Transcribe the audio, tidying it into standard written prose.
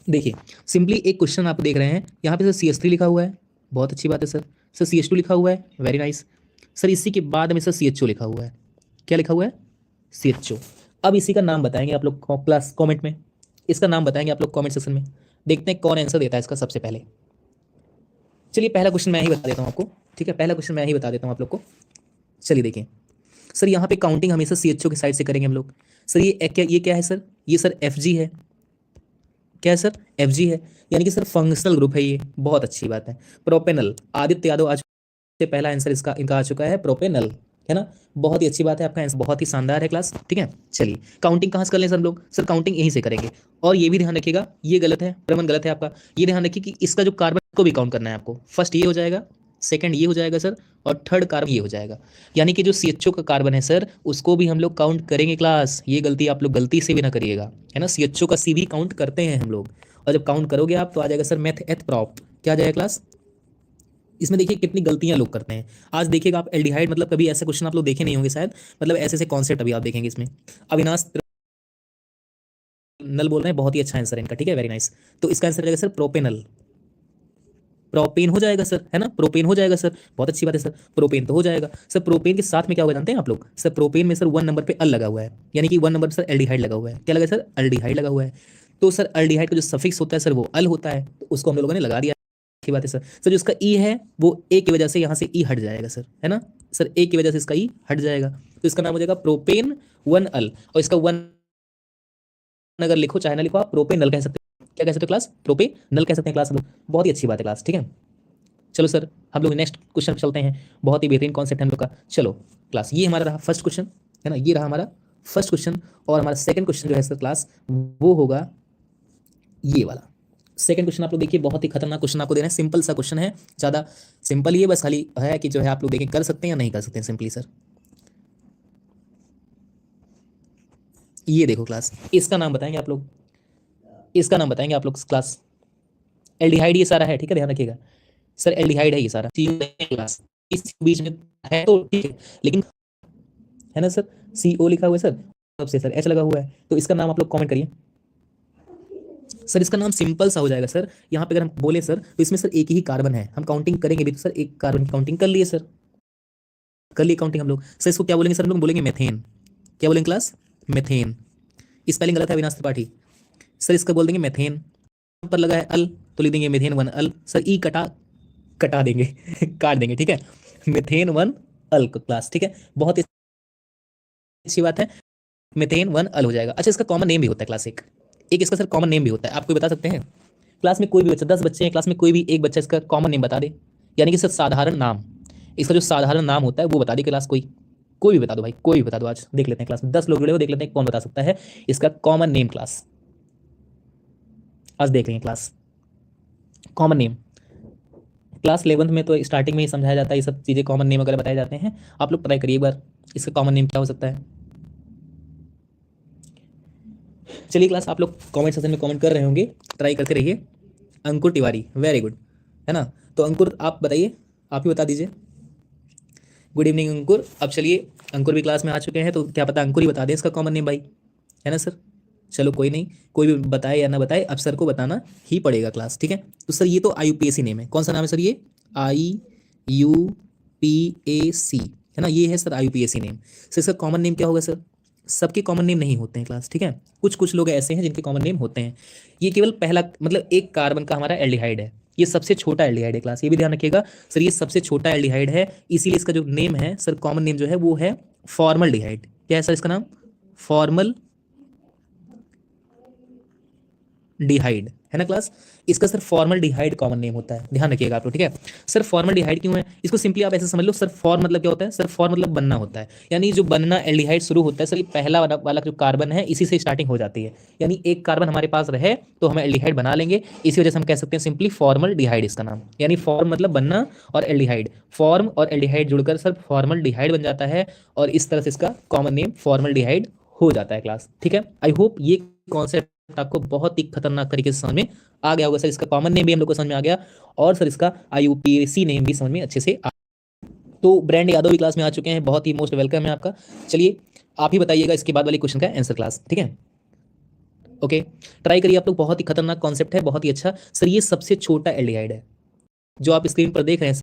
देखिए सिंपली एक क्वेश्चन आप देख रहे हैं यहाँ पे सर CH3 लिखा हुआ है, बहुत अच्छी बात है सर। सर CH2 लिखा हुआ है, वेरी नाइस। सर इसी के बाद में सर CHO लिखा हुआ है। क्या लिखा हुआ है? CHO। अब इसी का नाम बताएंगे आप लोग क्लास कमेंट में, इसका नाम बताएंगे आप लोग कमेंट सेक्शन में। देखते हैं कौन आंसर देता है इसका सबसे पहले। चलिए पहला क्वेश्चन मैं ही बता देता हूँ आपको, ठीक है, पहला क्वेश्चन मैं ही बता देता हूँ आप लोग को। चलिए देखिए सर, यहाँ पे काउंटिंग हमेशा CHO की साइड से करेंगे हम लोग। सर ये क्या है सर? ये सर FG है। क्या है सर? FG है, यानी कि सर फंक्शनल ग्रुप है ये, बहुत अच्छी बात है। प्रोपेनल, आदित्य यादव आज से पहला आंसर इसका इनका आ चुका है, प्रोपेनल, है ना। बहुत ही अच्छी बात है, आपका आंसर बहुत ही शानदार है क्लास, ठीक है। चलिए काउंटिंग कहाँ से कर लें सर हम लोग? सर काउंटिंग यहीं से करेंगे। और ये भी ध्यान रखिएगा, ये गलत है, प्रमन गलत है आपका। ये ध्यान रखिए कि इसका जो कार्बन को भी काउंट करना है आपको। फर्स्ट ये हो जाएगा, सेकंड ये हो जाएगा सर, और थर्ड कार्बन ये हो जाएगा। यानी कि जो CHO का कार्बन है सर, उसको भी हम लोग काउंट करेंगे क्लास। ये गलती आप लोग गलती से भी ना करिएगा, है ना। CHO का C भी काउंट करते हैं हम लोग। और जब काउंट करोगे आप तो आ जाएगा सर मेथ एथ प्रॉप। क्या आ जाएगा क्लास? इसमें देखिए कितनी गलतियां लोग करते हैं। आज देखिएगा आप एल्डिहाइड, मतलब कभी ऐसे क्वेश्चन आप लोग देखे नहीं होंगे शायद, मतलब ऐसे ऐसे कॉन्सेप्ट अभी आप देखेंगे इसमें। अविनाश नल बोल रहे हैं, बहुत ही अच्छा आंसर है इनका, ठीक है, वेरी नाइस। तो इसका आंसर रहेगा सर प्रोपेनल। प्रोपेन हो जाएगा सर, है ना, प्रोपेन हो जाएगा सर, बहुत अच्छी बात है सर। प्रोपेन तो हो जाएगा सर। प्रोपेन के साथ में क्या होगा जानते हैं आप लोग? सर प्रोपेन में सर 1 नंबर पे अल लगा हुआ है, यानी कि 1 नंबर पर सर एल्डिहाइड लगा हुआ है। क्या लगा सर? एल्डिहाइड लगा हुआ है। तो सर एल्डिहाइड का जो सफिक्स होता है सर वो अल होता है, तो उसको हम लोगों ने लगा दिया। अच्छी बात है सर। सर जो इसका ई है वो ए की वजह से यहाँ से ई हट जाएगा सर, है ना। सर ए की वजह से इसका ई हट जाएगा, तो इसका नाम हो जाएगा प्रोपेन 1 अल। और इसका 1 अगर लिखो चाहे ना लिखो, आप प्रोपेन नल कह सकते हैं। क्या कह सकते हो क्लास? प्रोपेन नल कह सकते हैं क्लास हम लोग। बहुत ही अच्छी बात है क्लास, ठीक है। चलो सर हम लोग नेक्स्ट क्वेश्चन चलते हैं। बहुत ही बेहतरीन कॉन्सेप्ट है हम लोग का। चलो क्लास, ये हमारा रहा फर्स्ट क्वेश्चन, है ना, ये रहा हमारा फर्स्ट क्वेश्चन। और हमारा सेकंड क्वेश्चन जो है सर क्लास, वो होगा ये वाला। सेकंड क्वेश्चन आप लोग देखिए, बहुत ही खतरनाक क्वेश्चन आपको दे रहे हैं। सिंपल सा क्वेश्चन है, ज़्यादा सिंपल ही है, बस खाली है कि जो है आप लोग देखें कर सकते हैं या नहीं कर सकते हैं सिंपली सर। ये देखो क्लास, इसका नाम बताएंगे आप लोग, इसका नाम बताएंगे आप लोग क्लास। एल्डिहाइड ये सारा है, ठीक है, ध्यान रखिएगा सर, एल्डिहाइड है ये सारा क्लास। इस बीच में है तो ठीक है, लेकिन है ना सर, CO लिखा हुआ है सर, सबसे सर H लगा हुआ है, तो इसका नाम आप लोग कमेंट करिए। सर इसका नाम सिंपल सा हो जाएगा सर। यहाँ पे अगर हम बोले सर तो इसमें सर एक ही कार्बन है, हम काउंटिंग करेंगे भी तो सर एक कार्बन की काउंटिंग कर लिए सर, कर लिए काउंटिंग हम लोग। सर इसको क्या बोलेंगे सर? हम लोग बोलेंगे मेथेन। क्या बोलेंगे क्लास? मेथेन। स्पेलिंग गलत है अविनाश त्रिपाठी। सर इसका बोल देंगे मेथेन। पर लगा है अल, तो लिख देंगे मेथेन 1 अल। सर ई कटा कटा देंगे काट देंगे, ठीक है। मेथेन 1 अल क्लास, ठीक है, बहुत अच्छी बात है। मेथेन 1 अल हो जाएगा। अच्छा इसका कॉमन नेम भी होता है क्लास, एक एक इसका सर कॉमन नेम भी होता है, आपको बता सकते हैं? क्लास में कोई भी बच्चा, 10 बच्चे हैं क्लास में, कोई भी एक बच्चा इसका कॉमन नेम बता दे, यानी कि सर साधारण नाम, इसका जो साधारण नाम होता है वो बता दे क्लास। कोई कोई भी बता दो भाई, कोई भी बता दो। आज देख लेते हैं क्लास में 10 लोग जुड़े हो, देख लेते हैं कौन बता सकता है इसका कॉमन नेम क्लास। आज देख लेंगे class common name. Class 11th में तो स्टार्टिंग में ही समझाया जाता है, ये सब चीज़ें कॉमन नेम वगैरह बताए जाते हैं। आप लोग ट्राई करिए एक बार, इसका कॉमन नेम क्या हो सकता है। चलिए क्लास, आप लोग कमेंट सेक्शन में कमेंट कर रहे होंगे, ट्राई करते रहिए। अंकुर तिवारी, वेरी गुड, है ना। तो अंकुर आप बताइए, आप ही बता दीजिए। गुड इवनिंग अंकुर। अब चलिए, अंकुर भी क्लास में आ चुके हैं, तो क्या पता अंकुर ही बता दें इसका कॉमन नेम भाई, है ना सर। चलो कोई नहीं, कोई भी बताए या ना बताए, अब सर को बताना ही पड़ेगा क्लास, ठीक है। तो सर ये तो IUPAC नेम है, कौन सा नाम है सर? ये IUPAC, है ना, ये है सर IUPAC नेम। सर इसका कॉमन नेम क्या होगा सर? सबके कॉमन नेम नहीं होते हैं क्लास, ठीक है, कुछ कुछ लोग ऐसे हैं जिनके कॉमन नेम होते हैं। ये केवल पहला मतलब एक कार्बन का हमारा एल्डिहाइड है, ये सबसे छोटा एल्डिहाइड है क्लास, ये भी ध्यान रखिएगा सर, ये सबसे छोटा एल्डिहाइड है, इसीलिए इसका जो नेम है सर, कॉमन नेम जो है वो है फॉर्मलडिहाइड। क्या है सर इसका नाम? फॉर्मल डिहाइड, है ना क्लास। इसका सर फॉर्मल डिहाइड कॉमन नेम होता है, ध्यान रखिएगा आप लोग, ठीक है। सर फॉर्मल डिहाइड क्यों है? इसको सिंपली आप ऐसे समझ लो सर, फॉर मतलब क्या होता है सर? फॉर मतलब बनना होता है, यानी जो बनना एल्डिहाइड शुरू होता है सर, ये पहला वाला जो कार्बन है इसी से स्टार्टिंग हो जाती है, यानी एक कार्बन हमारे पास रहे तो हम एल्डिहाइड बना लेंगे, इसी वजह से हम कह सकते हैं सिंपली फॉर्मल डिहाइड इसका नाम। यानी फॉर्म मतलब बनना, और एल्डिहाइड, फॉर्म और एल्डिहाइड जुड़कर सर फॉर्मल डिहाइड बन जाता है, और इस तरह से इसका कॉमन नेम फॉर्मल डिहाइड हो जाता है क्लास, ठीक है। आई होप ये कॉन्सेप्ट आपको बहुत ही खतरनाक तरीके से समझ में आ गया होगा सर। इसका कॉमन नेम भी हम लोग को समझ में आ गया, और सर इसका IUPAC नेम भी समझ में अच्छे से आ। तो ब्रांड यादव भी क्लास में आ चुके हैं, बहुत ही मोस्ट वेलकम है आपका। चलिए आप ही बताइएगा इसके बाद वाली क्वेश्चन का आंसर क्लास, ठीक है। ओके, ट्राई करिए आप लोग, बहुत ही खतरनाक कॉन्सेप्ट है, बहुत ही अच्छा। सर ये सबसे छोटा एल्डिहाइड है जो आप स्क्रीन पर देख रहे हैं।